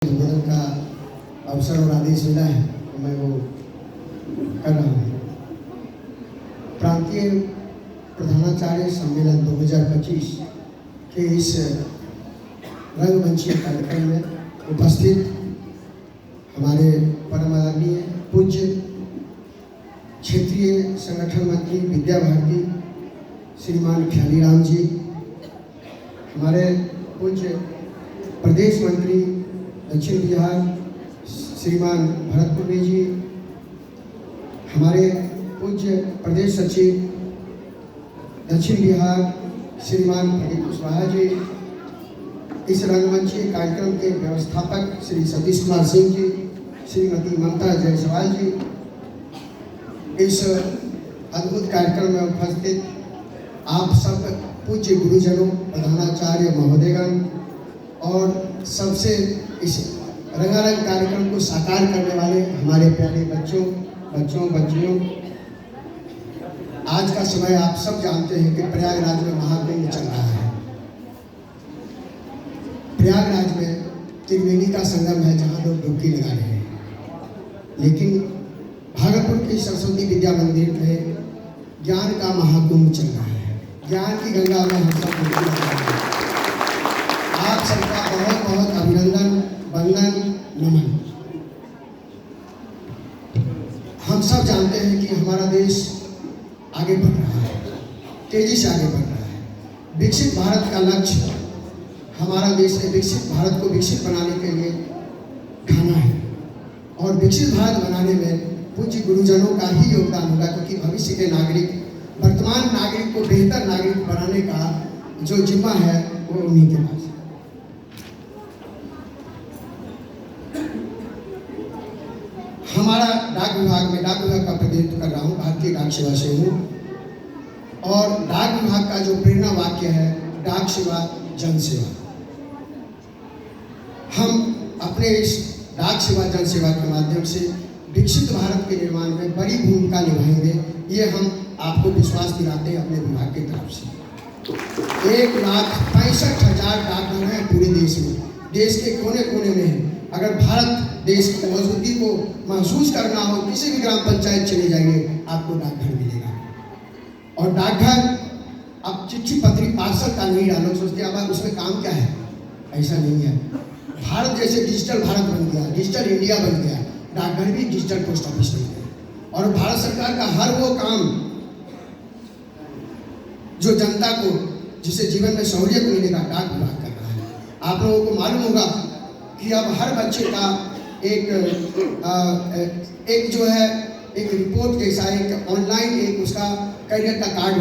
संबोधन का अवसर और आदेश मिला है तो मैं वो कर रहा हूँ। प्रांतीय प्रधानाचार्य सम्मेलन 2025 के इस रंगमंचीय कार्यक्रम में उपस्थित हमारे परम आदरणीय पूज्य क्षेत्रीय संगठन मंत्री विद्या भारती श्रीमान ख्यालीराम जी, हमारे पूज्य प्रदेश मंत्री दक्षिण बिहार श्रीमान भरतपुरी जी, हमारे पूज्य प्रदेश सचिव दक्षिण बिहार श्रीमान प्रदीप कुशवाहा जी, इस रंगमंचीय कार्यक्रम के व्यवस्थापक श्री सतीश कुमार सिंह जी, श्रीमती ममता जायसवाल जी, इस अद्भुत कार्यक्रम में उपस्थित आप सब पूज्य गुरुजनों, प्रधानाचार्य महोदयगण और सबसे इस रंगारंग कार्यक्रम को साकार करने वाले हमारे प्यारे बच्चियों, आज का समय आप सब जानते हैं कि प्रयागराज में महाकुंभ चल रहा है। प्रयागराज में त्रिवेणी का संगम है जहां लोग डुबकी लगा रहे हैं, लेकिन भागलपुर के सरस्वती विद्या मंदिर में ज्ञान का महाकुंभ चल रहा है। ज्ञान की गंगा में हम सब डुबकी लगा रहे हैं। आप सबका बहुत बहुत अभिनंदन, वंदन, नमन। हम सब जानते हैं कि हमारा देश आगे बढ़ रहा है, तेजी से आगे बढ़ रहा है। विकसित भारत का लक्ष्य हमारा देश है। विकसित भारत को विकसित बनाने के लिए खाना है और विकसित भारत बनाने में पूज्य गुरुजनों का ही योगदान होगा, क्योंकि भविष्य के नागरिक, वर्तमान नागरिक को बेहतर नागरिक बनाने का जो जिम्मा है वो उन्हीं के पास है। हमारा डाक विभाग का प्रतिनिधित्व कर रहा हूँ, भारतीय डाक सेवा से हूँ, और डाक विभाग का जो प्रेरणा वाक्य है डाक सेवा जन सेवा। हम अपने इस डाक सेवा जन सेवा के माध्यम से विकसित भारत के निर्माण में बड़ी भूमिका निभाएंगे, ये हम आपको विश्वास दिलाते हैं अपने विभाग की तरफ से। 1,65,000 डाकघर हैं पूरे देश में, देश के कोने कोने में है। अगर भारत देश की मजबूती को महसूस करना हो, किसी भी ग्राम पंचायत चले जाइए आपको डाकघर मिलेगा। और डाकघर अब चिट्ठी पत्री पार्सल का नहीं डालो, सोचते अब उसमें काम क्या है, ऐसा नहीं है। भारत जैसे डिजिटल भारत बन गया, डिजिटल इंडिया बन गया, डाकघर भी डिजिटल पोस्ट ऑफिस बन गया। और भारत सरकार का हर वो काम जो जनता को, जिसे जीवन में सहूलियत मिलेगा, डाक विभाग कर रहा है। आप लोगों को मालूम होगा कि अब हर बच्चे का एक जो है एक रिपोर्ट जैसा एक ऑनलाइन एक उसका करियर का कार्ड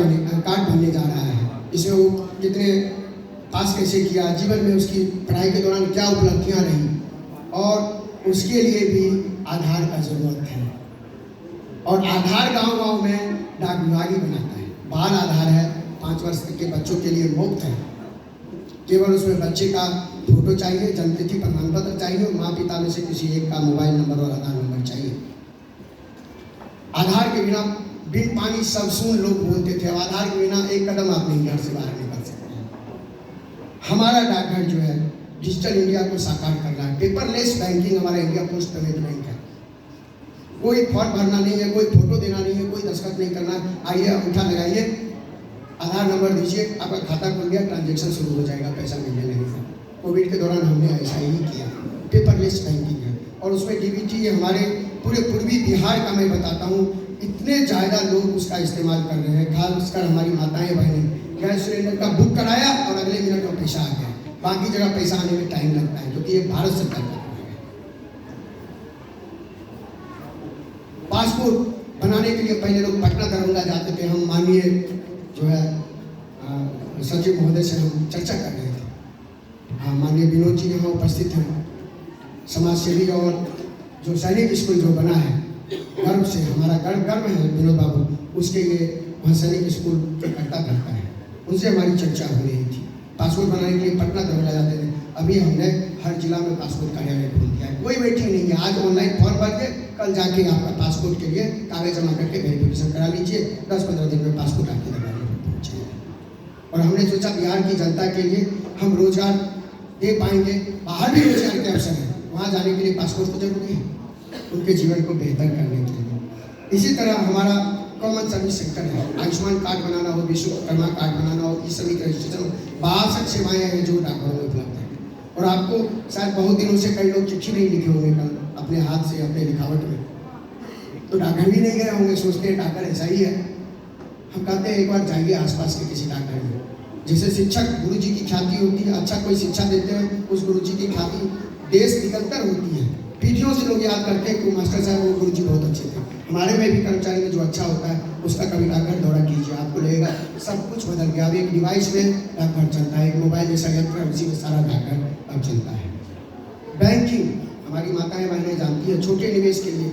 बनने जा रहा है। इसमें वो कितने पास कैसे किया, जीवन में उसकी पढ़ाई के दौरान क्या उपलब्धियां रही, और उसके लिए भी आधार का जरूरत है। और आधार गांव में डाक विभाग ही बनाता है। बाल आधार है, 5 वर्ष के बच्चों के लिए मुफ्त है। केवल उसमें बच्चे का फोटो चाहिए, जन्मतिथि प्रमाण पत्र चाहिए और माँ पिता में से किसी एक का मोबाइल नंबर और आधार नंबर चाहिए। आधार के बिना बिन पानी सब सुन लोग बोलते थे, आधार के बिना एक कदम आप नहीं घर से बाहर निकल सकते हैं। हमारा डाकघर जो है डिजिटल इंडिया को साकार कर रहा है। पेपरलेस बैंकिंग हमारा इंडिया पोस्ट पेमेंट बैंक है। कोई फॉर्म भरना नहीं है, कोई फोटो देना नहीं है, कोई दस्तखत नहीं करना। आइए अंगूठा लगाइए, आधार नंबर दीजिए, आपका खाता खुल गया, ट्रांजेक्शन शुरू हो जाएगा, पैसा मिलने लगेगा। कोविड के दौरान हमने ऐसा ही किया। पेपरलेस बैंकिंग है और उसमें डीबीटी हमारे पूरे पूर्वी बिहार का मैं बताता हूँ, इतने ज़्यादा लोग उसका इस्तेमाल कर रहे हैं। खासकर हमारी माताएं बहनें, गैस सिलेंडर का बुक कराया और अगले मिनट में पैसा आ गया। बाकी जगह पैसा आने में टाइम लगता है, क्योंकि ये भारत सरकार का है। पासपोर्ट बनाने के लिए पहले लोग पटना दरभंगा जाते थे। हम माननीय जो है सचिव महोदय से हम चर्चा कर रहे थे। हाँ, माननीय विनोद जी यहाँ उपस्थित हैं, समाज सेवी, और जो सैनिक स्कूल जो बना है, गर्व से हमारा गर्व है विनोद बाबू, उसके लिए वहाँ सैनिक स्कूल करता है। उनसे हमारी चर्चा हो रही थी। पासपोर्ट बनाने के लिए पटना दरभंगा जाते थे, अभी हमने हर जिला में पासपोर्ट कार्यालय खोल दिया है। कोई वेटिंग नहीं है। आज ऑनलाइन फॉर्म भर के कल जाके आपका पासपोर्ट के लिए कागज जमा करके वेरिफिकेशन करा लीजिए, 10-15 दिन में पासपोर्ट आपके दरबार में पहुँच जाएगा। और हमने सोचा बिहार की जनता के लिए हम रोजगार दे पाएंगे, बाहर भी रोजगार के अवसर हैं। वहाँ जाने के लिए पासपोर्ट तो जरूरी है, उनके जीवन को बेहतर करने के लिए। इसी तरह हमारा कॉमन सर्विस सेक्टर है, आयुष्मान कार्ड बनाना हो, विश्वकर्मा कार्ड बनाना हो, ई श्रमिक रजिस्ट्रेशन, 62 सेवाएं हैं जो डाकघरों में उपलब्ध है। और आपको शायद बहुत दिनों से कई लोग चिट्ठी नहीं लिखे होंगे कल अपने हाथ से, अपने लिखावट में, तो डाकघर भी नहीं गए होंगे, सोचते हैं डाकघर ऐसा ही है। हम कहते हैं एक बार जाइए आसपास के किसी डाकघर में। जैसे शिक्षक गुरु जी की ख्याति होती है, अच्छा कोई शिक्षा देते हैं, उस गुरु जी की ख्याति देश निकलकर होती है। पीढ़ियों से लोग याद करते हैं कि मास्टर साहब वो गुरु जी बहुत अच्छे थे। हमारे में भी कर्मचारी में जो अच्छा होता है उसका कभी डाकघर दौरा कीजिए, आपको लगेगा सब कुछ बदल गया। अब एक डिवाइस में डाकघर चलता है, एक मोबाइल जैसा यंत्र है, उसी में सारा डाकघर अब चलता है। बैंकिंग हमारी माताएं बहनें जानती है, छोटे निवेश के लिए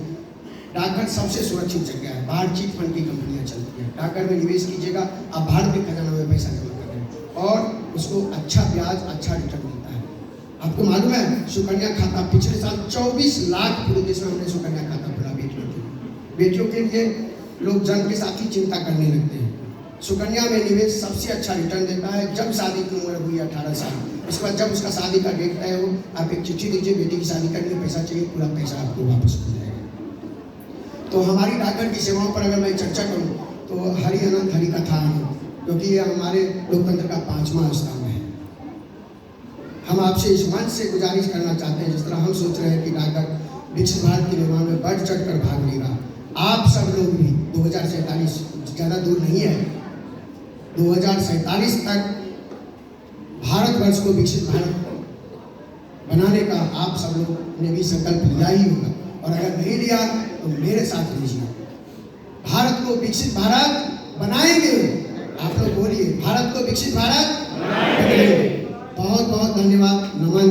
डाकघर सबसे सुरक्षित जगह है। बाहर चिट फंड की कंपनियां चलती हैं, डाकघर में निवेश कीजिएगा, आप भारत के खजाना में पैसा जमा कर रहे हैं और उसको अच्छा ब्याज, अच्छा रिटर्न मिलता है। आपको मालूम है सुकन्या खाता पिछले साल 24 लाख पूरे देश में हमने सुकन्या खाता खोला बेटियों के लिए। बेटियों के लिए लोग जन्म के साथ ही चिंता करने लगते हैं। सुकन्या में निवेश सबसे अच्छा रिटर्न देता है। जब शादी की उम्र हुई 18 साल, उसके बाद जब उसका शादी का डेट तय हो, आप एक चिट्ठी दीजिए, बेटी की शादी करने में पैसा चाहिए, पूरा पैसा आपको वापस हो जाएगा। तो हमारी डाकघर की सेवाओं पर अगर मैं चर्चा करूं तो हरि अनंत हरि कथा है, क्योंकि ये हमारे लोकतंत्र का 5वां स्तंभ है। हम आपसे इस मंच से गुजारिश करना चाहते हैं, जिस तरह हम सोच रहे हैं कि डाकघर विकसित भारत के निर्माण में बढ़ चढ़ कर भाग लेगा, आप सब लोग भी 2047 ज़्यादा दूर नहीं है, 2047 तक भारतवर्ष को विकसित भारत बनाने का आप सब लोग ने भी संकल्प लिया ही होगा। और अगर नहीं लिया तो मेरे साथ लीजिए, भारत को विकसित भारत बनाएंगे। आप लोग बोलिए, भारत को विकसित भारत बनाएंगे। बहुत बहुत धन्यवाद। नमन।